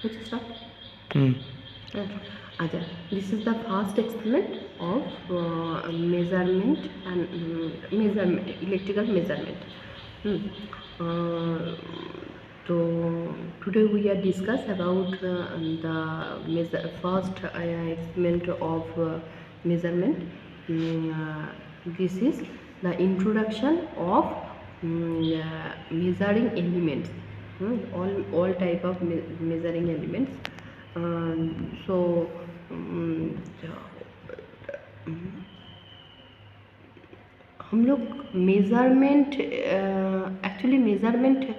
Let's start. अच्छा, this is the first experiment of measurement and electrical measurement. So today we are discuss about the first experiment of measurement. This is the introduction of measuring elements. All type of measuring elements. So हम लोग measurement actually measurement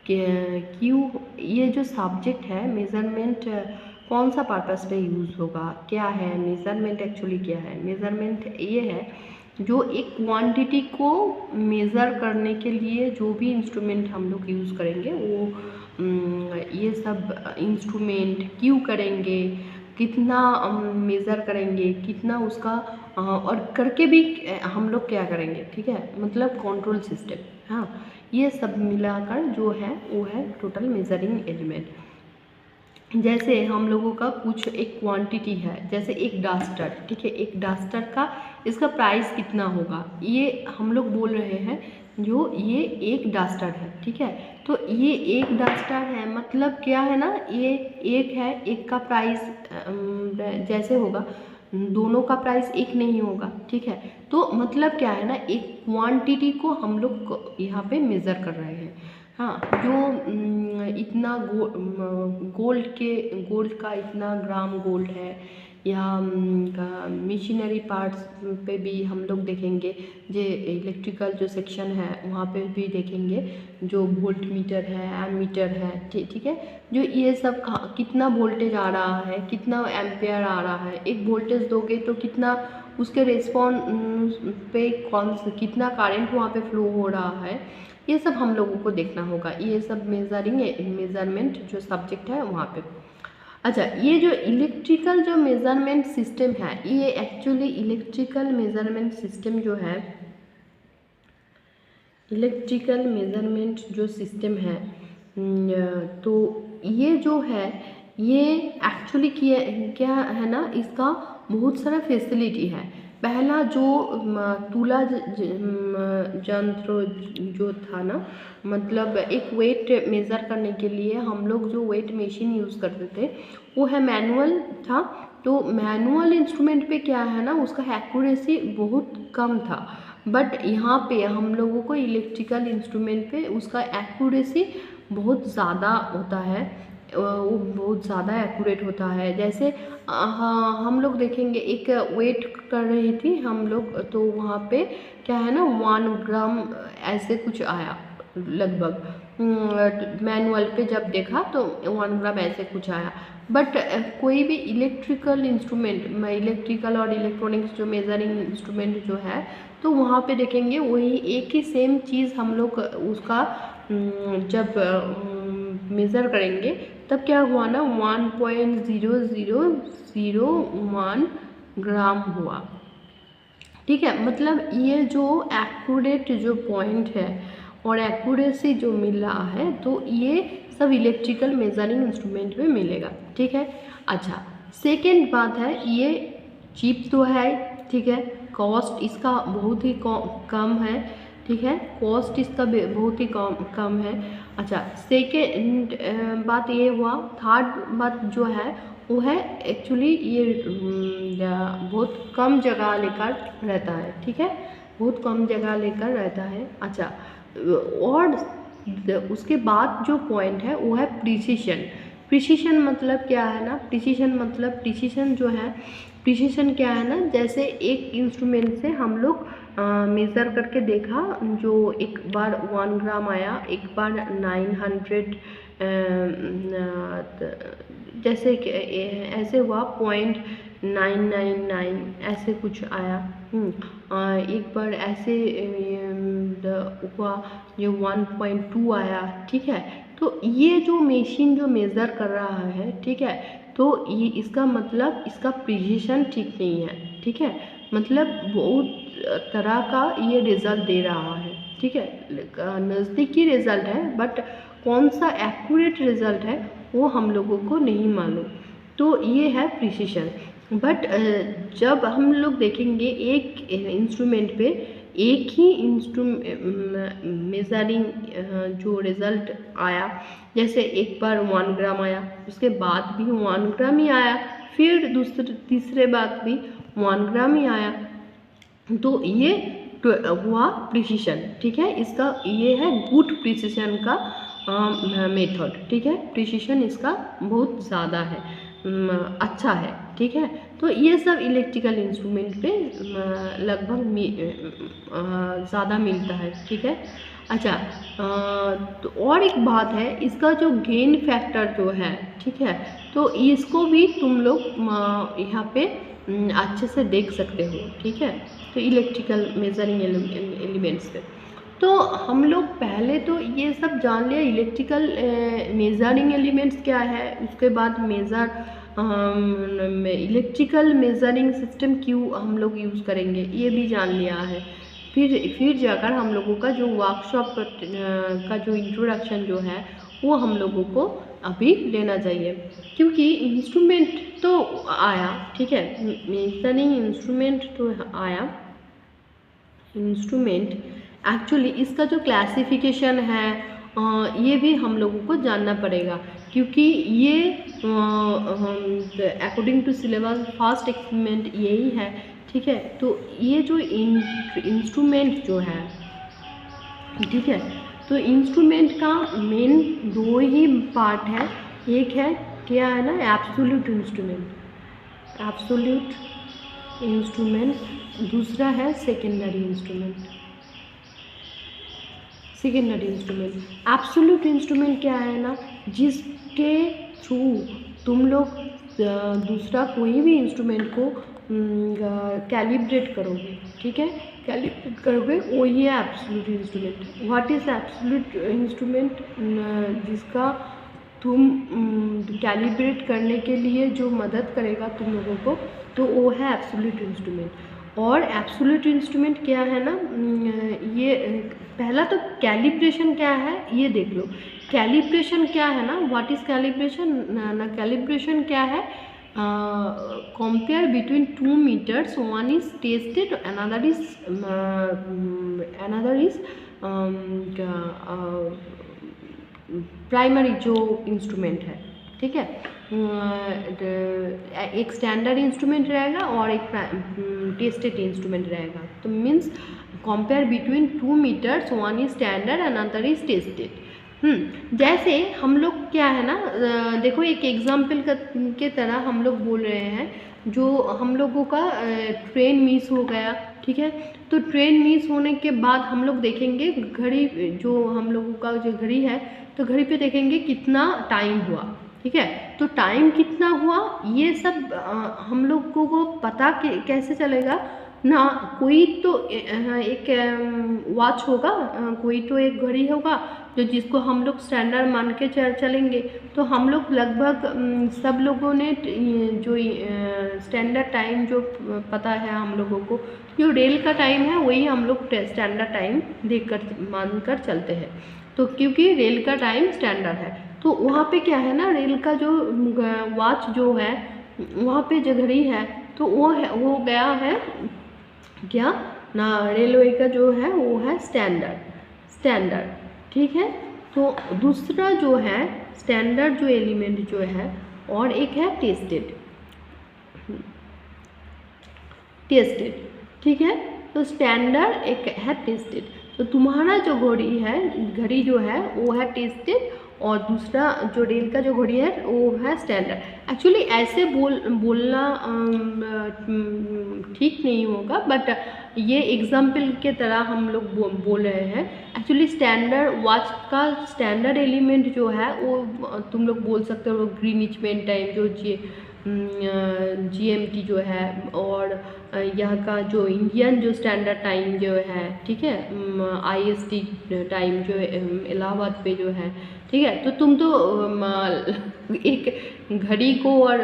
क्यों, ये जो subject है measurement कौन सा purpose पे use होगा, क्या है मेज़रमेंट, एक्चुअली क्या है मेज़रमेंट, ये है जो एक क्वांटिटी को मेज़र करने के लिए जो भी इंस्ट्रूमेंट हम लोग यूज़ करेंगे वो ये सब इंस्ट्रूमेंट क्यों करेंगे, कितना मेज़र करेंगे, कितना उसका और करके भी हम लोग क्या करेंगे, ठीक है, मतलब कंट्रोल सिस्टम, हाँ, ये सब मिलाकर जो है वो है टोटल मेजरिंग एलिमेंट। जैसे हम लोगों का कुछ एक क्वांटिटी है, जैसे एक डस्टर, ठीक है, एक डस्टर का इसका प्राइस कितना होगा, ये हम लोग बोल रहे हैं जो ये एक डस्टर है, ठीक है, तो ये एक डस्टर है मतलब क्या है ना, ये एक है, एक का प्राइस जैसे होगा दोनों का प्राइस एक नहीं होगा, ठीक है, तो मतलब क्या है ना, एक क्वांटिटी को हम लोग यहाँ पे मेज़र कर रहे हैं, हाँ, जो इतना गोल्ड का इतना ग्राम गोल्ड है, या मशीनरी पार्ट्स पे भी हम लोग देखेंगे, जो इलेक्ट्रिकल जो सेक्शन है वहाँ पे भी देखेंगे, जो वोल्ट मीटर है, एमीटर है, ठीक है, जो ये सब कितना वोल्टेज आ रहा है, कितना एम्पेयर आ रहा है, एक वोल्टेज दोगे तो कितना उसके रेस्पॉन्स पे कितना करंट वहाँ पे फ्लो हो रहा है, ये सब हम लोगों को देखना होगा, ये सब मेजरमेंट जो सब्जेक्ट है वहाँ पे। अच्छा, ये जो इलेक्ट्रिकल जो मेजरमेंट सिस्टम है, ये एक्चुअली इलेक्ट्रिकल मेजरमेंट सिस्टम जो है, इलेक्ट्रिकल मेजरमेंट जो सिस्टम है, तो ये जो है ये एक्चुअली क्या है ना, इसका बहुत सारा फैसिलिटी है। पहला जो तुला यंत्र जो था ना, मतलब एक वेट मेज़र करने के लिए हम लोग जो वेट मशीन यूज़ करते थे वो है मैनुअल था, तो मैनुअल इंस्ट्रूमेंट पे क्या है ना, उसका एक्यूरेसी बहुत कम था, बट यहाँ पे हम लोगों को इलेक्ट्रिकल इंस्ट्रूमेंट पे उसका एक्यूरेसी बहुत ज़्यादा होता है, वो बहुत ज़्यादा एक्यूरेट होता है। जैसे हाँ, हम लोग देखेंगे एक वेट कर रही थी हम लोग, तो वहाँ पे क्या है ना 1 ग्राम ऐसे कुछ आया लगभग, मैनुअल पे जब देखा तो 1 ग्राम ऐसे कुछ आया, बट कोई भी इलेक्ट्रिकल इंस्ट्रूमेंट, इलेक्ट्रिकल और इलेक्ट्रॉनिक्स जो मेजरिंग इंस्ट्रूमेंट जो है, तो वहाँ पे देखेंगे वही एक ही सेम चीज़ हम लोग उसका जब मेज़र करेंगे तब क्या हुआ ना 1.0001 ग्राम हुआ, ठीक है, मतलब ये जो एक्यूरेट जो पॉइंट है और एक्यूरेसी जो मिल रहा है, तो ये सब इलेक्ट्रिकल मेजरिंग इंस्ट्रूमेंट में मिलेगा, ठीक है। अच्छा, सेकेंड बात है ये चीप तो है, ठीक है, कॉस्ट इसका बहुत ही कम है, ठीक है, कॉस्ट इसका बहुत ही कम है। अच्छा, सेकेंड बात ये हुआ। थर्ड बात जो है वो है एक्चुअली ये बहुत कम जगह लेकर रहता है, ठीक है, बहुत कम जगह लेकर रहता है। अच्छा, और उसके बाद जो पॉइंट है वो है प्रिसीशन। प्रिसीशन मतलब क्या है ना, प्रिसीशन मतलब प्रिसीशन जो है, प्रिसीशन क्या है ना, जैसे एक इंस्ट्रूमेंट से हम लोग मेज़र करके देखा, जो एक बार 1 ग्राम आया, एक बार 900 जैसे ऐसे हुआ 0.999 ऐसे कुछ आया, एक बार ऐसे हुआ जो 1.2 आया, ठीक है, तो ये जो मशीन जो मेज़र कर रहा है, ठीक है, तो ये इसका मतलब इसका प्रिसीशन ठीक नहीं है, ठीक है, मतलब बहुत तरह का ये रिज़ल्ट दे रहा है, ठीक है, नज़दीकी रिज़ल्ट है बट कौन सा एक्यूरेट रिजल्ट है वो हम लोगों को नहीं मालूम। तो ये है प्रिसीशन। बट जब हम लोग देखेंगे एक इंस्ट्रूमेंट पे एक ही मेजरिंग जो रिज़ल्ट आया, जैसे एक बार 1 ग्राम आया, उसके बाद भी 1 ग्राम ही आया, फिर तीसरे बार भी 1 ग्राम ही आया, तो ये हुआ प्रिसीशन। ठीक है, इसका ये है गुड प्रिसीशन का मेथड। ठीक है, प्रिसीशन इसका बहुत ज़्यादा है, अच्छा है। ठीक है, तो ये सब इलेक्ट्रिकल इंस्ट्रूमेंट पे लगभग ज़्यादा मिलता है। ठीक है, अच्छा, तो और एक बात है, इसका जो गेन फैक्टर जो है, ठीक है, तो इसको भी तुम लोग यहाँ पे अच्छे से देख सकते हो। ठीक है, तो इलेक्ट्रिकल मेजरिंग एलिमेंट्स पे तो हम लोग पहले तो ये सब जान लिया इलेक्ट्रिकल मेजरिंग एलिमेंट्स क्या है, उसके बाद इलेक्ट्रिकल मेजरिंग सिस्टम क्यों हम लोग यूज़ करेंगे ये भी जान लिया है। फिर जाकर हम लोगों का जो वर्कशॉप का जो इंट्रोडक्शन जो है वो हम लोगों को अभी लेना चाहिए, क्योंकि इंस्ट्रूमेंट तो आया। ठीक है, मेजरिंग इंस्ट्रूमेंट तो आया, इंस्ट्रूमेंट एक्चुअली इसका जो क्लासिफिकेशन है ये भी हम लोगों को जानना पड़ेगा, क्योंकि ये according to syllabus first experiment यही है। ठीक है, तो ये जो इंस्ट्रूमेंट जो है, ठीक है, तो इंस्ट्रूमेंट का मेन 2 ही पार्ट है। एक है क्या है ना, एब्सोल्यूट इंस्ट्रूमेंट, दूसरा है सेकेंडरी इंस्ट्रूमेंट। एब्सोल्यूट इंस्ट्रूमेंट क्या है ना, जिसके थ्रू तुम लोग दूसरा कोई भी इंस्ट्रूमेंट को कैलिब्रेट करोगे। ठीक है, कैलिब्रेट करोगे, वो ही है absolute instrument. What is absolute instrument, जिसका तुम कैलिब्रेट करने के लिए जो मदद करेगा तुम लोगों को, तो वो है एब्सोल्यूट इंस्ट्रूमेंट। और एब्सोल्यूट इंस्ट्रूमेंट क्या है ना, ये पहला तो कैलिब्रेशन क्या है ये देख लो। कैलिब्रेशन क्या है ना, व्हाट इज़ कैलिब्रेशन ना, कैलिब्रेशन क्या है, compare between 2 meters, one is tested, another is primary जो इंस्ट्रूमेंट है। ठीक है, एक स्टैंडर्ड इंस्ट्रूमेंट रहेगा और एक टेस्टेड इंस्ट्रूमेंट रहेगा। तो means compare between 2 meters, one is standard another is tested. जैसे हम लोग क्या है ना, देखो एक एग्जाम्पल के तरह हम लोग बोल रहे हैं, जो हम लोगों का ट्रेन मिस हो गया। ठीक है, तो ट्रेन मिस होने के बाद हम लोग देखेंगे घड़ी, जो हम लोगों का जो घड़ी है, तो घड़ी पे देखेंगे कितना टाइम हुआ। ठीक है, तो टाइम कितना हुआ ये सब हम लोगों को पता कैसे चलेगा ना, कोई तो एक वॉच होगा, कोई तो एक घड़ी होगा जो जिसको हम लोग स्टैंडर्ड मान के चलेंगे। तो हम लोग लगभग सब लोगों ने जो स्टैंडर्ड टाइम जो पता है हम लोगों को, जो रेल का टाइम है वही हम लोग स्टैंडर्ड टाइम देखकर मानकर चलते हैं। तो क्योंकि रेल का टाइम स्टैंडर्ड है, तो वहाँ पे क्या है ना, रेल का जो वॉच जो है वहाँ पे जो घड़ी है, तो वो गया है क्या ना, रेलवे का जो है वो है स्टैंडर्ड। ठीक है, तो दूसरा जो है स्टैंडर्ड जो एलिमेंट जो है, और एक है टेस्टेड। ठीक है, तो स्टैंडर्ड एक है टेस्टेड। तो तुम्हारा जो घड़ी जो है वो है टेस्टेड, और दूसरा जो रेल का जो घड़ी है वो है स्टैंडर्ड। एक्चुअली ऐसे बोलना ठीक नहीं होगा, बट ये एग्जाम्पल के तरह हम लोग बोल रहे हैं। एक्चुअली स्टैंडर्ड वॉच का स्टैंडर्ड एलिमेंट जो है वो तुम लोग बोल सकते हो ग्रीनिच मीन टाइम, जो GMT जो है, और यहाँ का जो इंडियन जो स्टैंडर्ड टाइम जो है, ठीक है, IST टाइम जो इलाहाबाद पे जो है, ठीक है। तो तुम तो एक घड़ी को और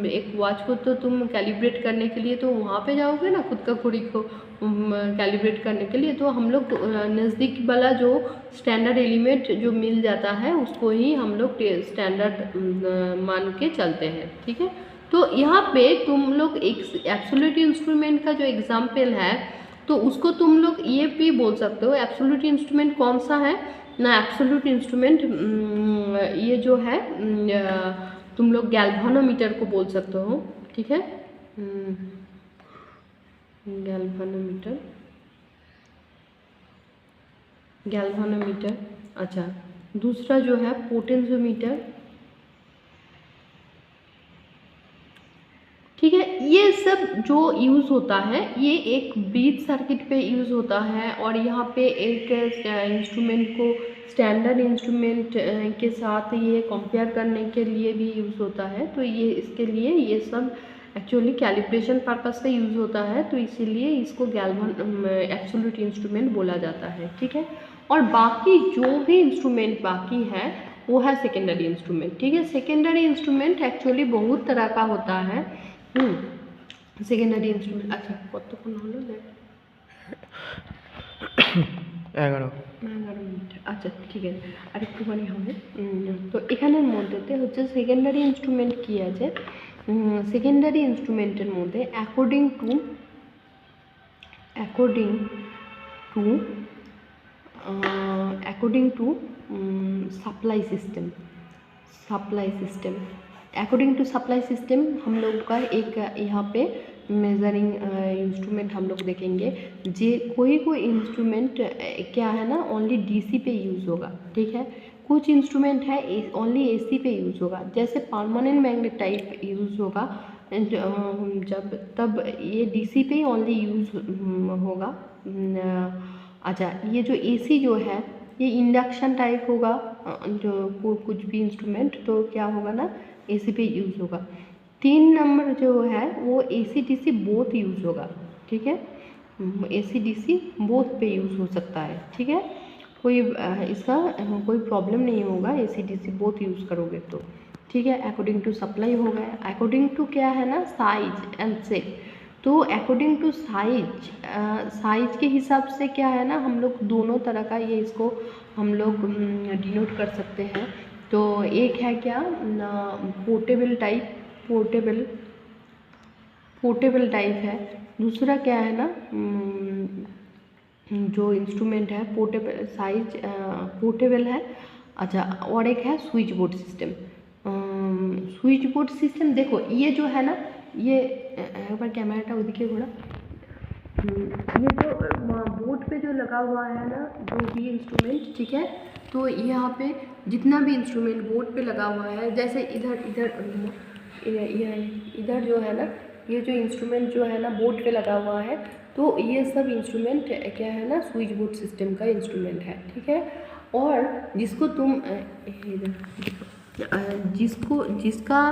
एक वॉच को तो तुम कैलिब्रेट करने के लिए तो वहाँ पे जाओगे ना, खुद का घड़ी को कैलिब्रेट करने के लिए। तो हम लोग नज़दीक वाला जो स्टैंडर्ड एलिमेंट जो मिल जाता है उसको ही हम लोग स्टैंडर्ड मान के चलते हैं, ठीक है। तो यहाँ पे तुम लोग एक एब्सोल्यूट इंस्ट्रूमेंट का जो एग्जाम्पल है तो उसको तुम लोग ये भी बोल सकते हो। एब्सोल्यूट इंस्ट्रूमेंट कौन सा है ना, एब्सोल्यूट इंस्ट्रूमेंट ये जो है तुम लोग गैल्वानोमीटर को बोल सकते हो, ठीक है। Galvanometer, galvanometer. अच्छा, दूसरा जो है पोटेंशियोमीटर, ठीक है। ये सब जो यूज़ होता है ये एक ब्रीथ सर्किट पे यूज़ होता है, और यहाँ पे एक इंस्ट्रूमेंट को स्टैंडर्ड इंस्ट्रूमेंट के साथ ये कंपेयर करने के लिए भी यूज़ होता है। तो ये इसके लिए ये सब एक्चुअली कैलिब्रेशन पर्पस पे यूज़ होता है, तो इसीलिए इसको गैल्वन एब्सोल्यूट इंस्ट्रूमेंट बोला जाता है, ठीक है। और बाकी जो भी इंस्ट्रूमेंट बाकी है वो है सेकेंडरी इंस्ट्रूमेंट, ठीक है। सेकेंडरी इंस्ट्रूमेंट एक्चुअली बहुत तरह का होता है। Secondary instrument. আচ্ছা, কতক্ষণ হলো? 11 মিনিট। আচ্ছা, ঠিক আছে, আর একটুখানি হবে। তো এখানের মধ্যেতে হচ্ছে সেকেন্ডারি ইনস্ট্রুমেন্ট কী আছে, সেকেন্ডারি ইনস্ট্রুমেন্টের মধ্যে according to supply system according to supply system हम लोग का एक यहाँ पे मेजरिंग इंस्ट्रूमेंट हम लोग देखेंगे। जे कोई इंस्ट्रूमेंट क्या है ना ओनली डीसी पे यूज़ होगा, ठीक है। कुछ इंस्ट्रूमेंट है ओनली एसी पे यूज़ होगा, जैसे परमानेंट मैग्नेट टाइप यूज़ होगा जब तब ये डीसी पे ओनली यूज़ होगा। अच्छा, ये जो एसी जो है ये इंडक्शन टाइप होगा, जो कुछ भी इंस्ट्रूमेंट तो क्या होगा ना एसी पे यूज़ होगा। 3 नंबर जो है वो एसी डीसी बोथ यूज़ होगा, ठीक है। एसी डीसी बोथ पे यूज़ हो सकता है, ठीक है। कोई इसका कोई प्रॉब्लम नहीं होगा एसी डीसी बोथ यूज़ करोगे तो, ठीक है। अकॉर्डिंग टू सप्लाई हो गया। अकॉर्डिंग टू क्या है ना साइज एंड शेप, तो अकॉर्डिंग टू साइज के हिसाब से क्या है ना हम लोग दोनों तरह का ये इसको हम लोग डिनोट कर सकते हैं। तो एक है क्या पोर्टेबल टाइप है, दूसरा क्या है ना जो इंस्ट्रूमेंट है पोर्टेबल है। अच्छा, और एक है स्विच बोर्ड सिस्टम। देखो ये जो है ना ये एक बार कैमराटा ओदिके घोड़ा, ये जो बोर्ड पे जो लगा हुआ है ना जो भी इंस्ट्रूमेंट, ठीक है। तो यहाँ पे जितना भी इंस्ट्रूमेंट बोर्ड पे लगा हुआ है, जैसे इधर जो है ना ये जो इंस्ट्रूमेंट जो है ना बोर्ड पे लगा हुआ है, तो ये सब इंस्ट्रूमेंट क्या है ना स्विच बोर्ड सिस्टम का इंस्ट्रूमेंट है, ठीक है। और जिसको तुम जिसका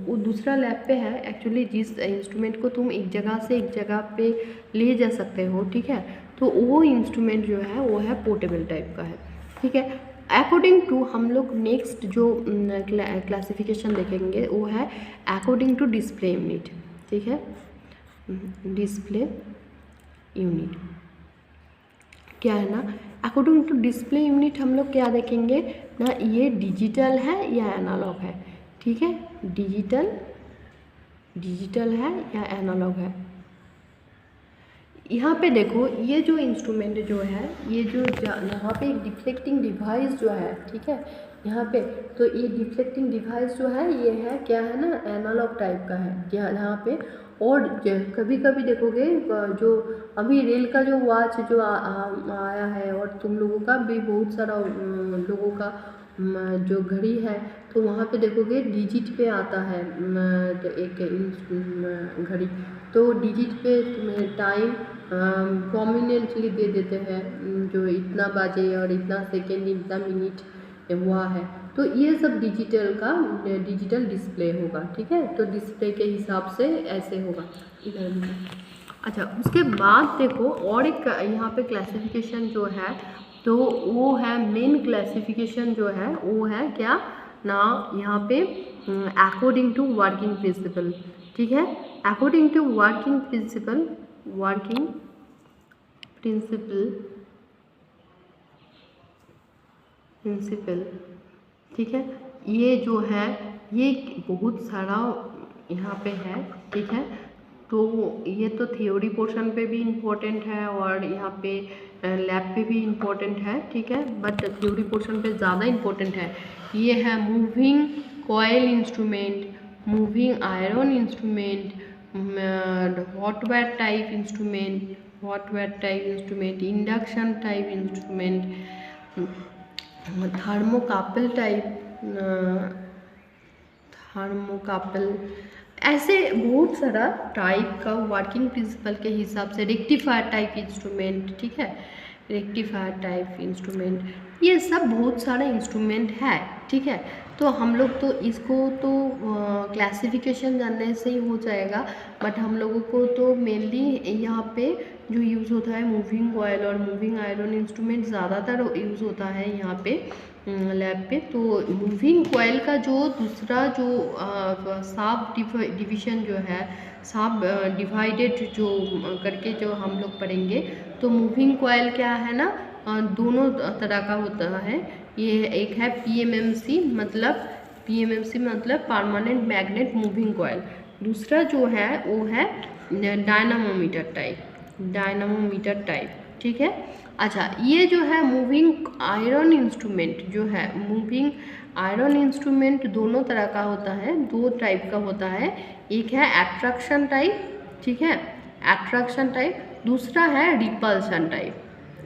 वो दूसरा लैब पे है एक्चुअली, जिस इंस्ट्रूमेंट को तुम एक जगह से एक जगह पे ले जा सकते हो, ठीक है। तो वो इंस्ट्रूमेंट जो है वो है पोर्टेबल टाइप का है, ठीक है। अकॉर्डिंग टू हम लोग नेक्स्ट जो क्लासिफिकेशन देखेंगे वो है अकॉर्डिंग टू डिस्प्ले यूनिट, ठीक है। डिस्प्ले यूनिट क्या है ना, अकॉर्डिंग टू डिस्प्ले यूनिट हम लोग क्या देखेंगे ना, ये डिजिटल है या एनालॉग है, ठीक है। डिजिटल है या एनालॉग है। यहाँ पे देखो ये जो इंस्ट्रूमेंट जो है ये जो यहाँ पे एक डिफ्लेक्टिंग डिवाइस जो है, ठीक है। यहाँ पे तो ये डिफ्लेक्टिंग डिवाइस जो है ये है क्या है ना एनालॉग टाइप का है यहाँ पे। और कभी कभी देखोगे जो अभी रेल का जो वॉच जो आया है, और तुम लोगों का भी बहुत सारा लोगों का जो घड़ी है, तो वहाँ पे देखोगे डिजिट पे आता है एक घड़ी, तो डिजिट पे तुम्हें टाइम प्रोमिनेंटली दे देते हैं, जो इतना बजे और इतना सेकेंड इतना मिनट हुआ है। तो ये सब डिजिटल डिस्प्ले होगा, ठीक है। तो डिस्प्ले के हिसाब से ऐसे होगा इधर में। अच्छा, उसके बाद देखो और एक यहाँ पे क्लासिफिकेशन जो है तो वो है मेन क्लासिफिकेशन जो है वो है क्या ना, यहाँ पे अकॉर्डिंग टू वर्किंग प्रिंसिपल, ठीक है, अकॉर्डिंग टू वर्किंग प्रिंसिपल ठीक है। ये जो है ये बहुत सारा यहाँ पे है, ठीक है। तो ये तो थ्योरी पोर्शन पे भी इम्पोर्टेंट है और यहाँ पे लैब पे भी इम्पोर्टेंट है, ठीक है, बट थ्योरी पोर्शन पे ज़्यादा इम्पोर्टेंट है। ये है moving coil instrument, moving iron instrument, hot wire type instrument, induction type instrument, thermocouple, ऐसे बहुत सारा टाइप का वर्किंग प्रिंसिपल के हिसाब से रेक्टिफायर टाइप इंस्ट्रूमेंट, ठीक है, रेक्टिफायर टाइप इंस्ट्रूमेंट, ये सब बहुत सारा इंस्ट्रूमेंट है, ठीक है। तो हम लोग तो इसको तो क्लासिफिकेशन जानने से ही हो जाएगा, बट हम लोगों को तो मेनली यहाँ पे जो यूज़ होता है मूविंग कॉयल और मूविंग आयरन इंस्ट्रूमेंट ज़्यादातर यूज़ होता है यहाँ पे लैब पे। तो मूविंग कॉयल का जो दूसरा जो सब डिवीज़न जो है, सब डिवाइडेड जो करके जो हम लोग पढ़ेंगे, तो मूविंग कॉयल क्या है ना, दोनों तरह का होता है। ये एक है पीएमएमसी मतलब परमानेंट मैग्नेट मूविंग कॉयल, दूसरा जो है वो है डायनामोमीटर टाइप, ठीक है। अच्छा, ये जो है मूविंग आयरन इंस्ट्रूमेंट जो है, मूविंग आयरन इंस्ट्रूमेंट दोनों तरह का होता है, दो टाइप का होता है। एक है एट्रैक्शन टाइप, ठीक है, एट्रैक्शन टाइप, दूसरा है रिपल्शन टाइप,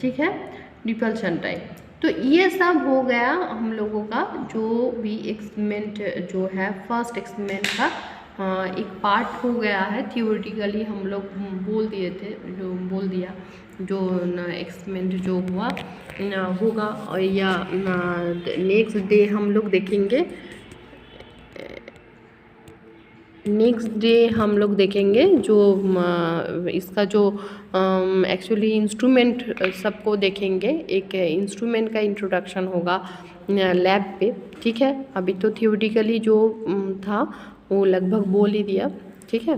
ठीक है, रिपल्शन टाइप। तो ये सब हो गया हम लोगों का जो भी एक्सपेरिमेंट जो है फर्स्ट एक्सपेरिमेंट का एक पार्ट हो गया है। थियोरेटिकली हम लोग बोल दिया जो एक्सपेरिमेंट जो होगा, या नेक्स्ट डे हम लोग देखेंगे, जो इसका जो एक्चुअली इंस्ट्रूमेंट सबको देखेंगे। एक इंस्ट्रूमेंट का इंट्रोडक्शन होगा लैब पे, ठीक है। अभी तो थियोरेटिकली जो था वो लगभग बोल ही दिया, ठीक है।